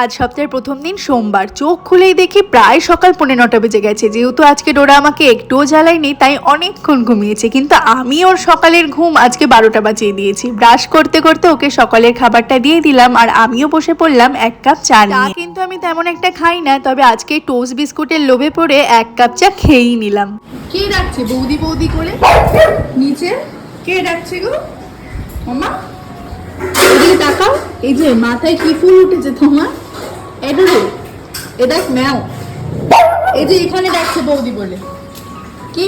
আজ সপ্তাহের প্রথম দিন সোমবার। চোখ খুলেই দেখি প্রায় সকাল 9:45 বেজে গেছে। যেহেতু আজকে ডোরা আমাকে একটুও জ্বালায়নি তাই অনেকক্ষণ ঘুমিয়েছে, কিন্তু আমি ওর সকালের ঘুম আজকে 12টা বাজিয়ে দিয়েছি। ব্রাশ করতে করতে ওকে সকালের খাবারটা দিয়ে দিলাম আর আমিও বসে পড়লাম 1 কাপ চা নিয়ে। কিন্তু আমি তেমন একটা খাই না, তবে আজকে টোস্ট বিস্কুটের লোভে পড়ে 1 কাপ চা খেয়েই নিলাম। কে ডাকছে বৌদি বৌদি করে নিচে? কে ডাকছে গো মামা? এদিকে তাকাও। এই যে মাথায় কি ফুল উঠেছে তোমার? এডুরু এ দেখ ম্যাও। এই যে এখানে ডাকছে বৌদি বলে। কে?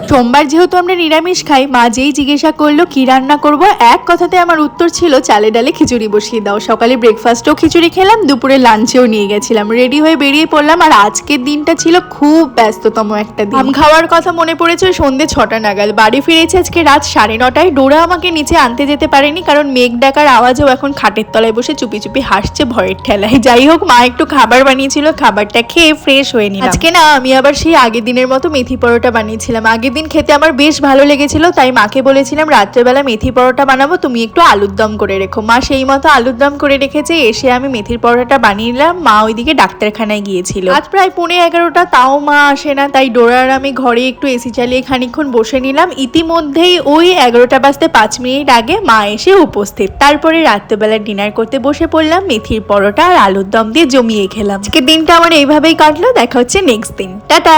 সোমবার যেহেতু আমরা নিরামিষ খাই, মা যেই জিজ্ঞাসা করলো কি রান্না করব, এক কথাতে আমার উত্তর ছিল চালে ডালে খিচুড়ি বসিয়ে দাও। সকালে ব্রেকফাস্টেও খিচুড়ি খেলাম, দুপুরে লাঞ্চেও নিয়ে গেছিলাম। রেডি হয়ে বেরিয়ে পড়লাম। আর আজকের দিনটা ছিল খুব ব্যস্ততম একটা দিন। আম খাওয়ার কথা মনে পড়েছে সন্ধ্যে 6টা নাগাদ। বাড়ি ফিরেছি আজকে রাত 9:30টায়। ডোরা আমাকে নিচে আনতে যেতে পারেনি, কারণ মেঘ ডাকার আওয়াজেও এখন খাটের তলায় বসে চুপি চুপি হাসছে ভয়ের ঠেলায়। যাই হোক, মা একটু খাবার বানিয়েছিল, খাবারটা খেয়ে ফ্রেশ হয়ে নিলাম। আজকে না আমি আবার সেই আগের দিনের মতো মেথি পরোটা বানিয়েছিলাম। আগের দিন খেতে আমার বেশ ভালো লেগেছিল, তাই মাকে বলেছিলাম রাত্রেবেলা মেথি পরোটা বানাবো, তুমি একটু আলুর দম করে রেখো। মা সেই মতো আলুর দম করে রেখেছে। এসে আমি মেথির পরোটাটা বানিয়ে নিলাম। মা ওইদিকে ডাক্তারখানায় গিয়েছিল। আজ প্রায় 11:30, তাও মা আসে না। তাই ডোরার আমি ঘরে একটু এসি চালিয়ে খানিকক্ষণ বসে নিলাম। ইতিমধ্যেই ওই 11টা বাজতে 5 মিনিট আগে মা এসে উপস্থিত। তারপরে রাত্রেবেলা ডিনার করতে বসে পড়লাম। মেথির পরোটা আর আলুর দম দিয়ে জমিয়ে খেলাম। আজকের দিনটা আমার এইভাবেই কাটলো। দেখা হচ্ছে নেক্সট দিন। টাটা।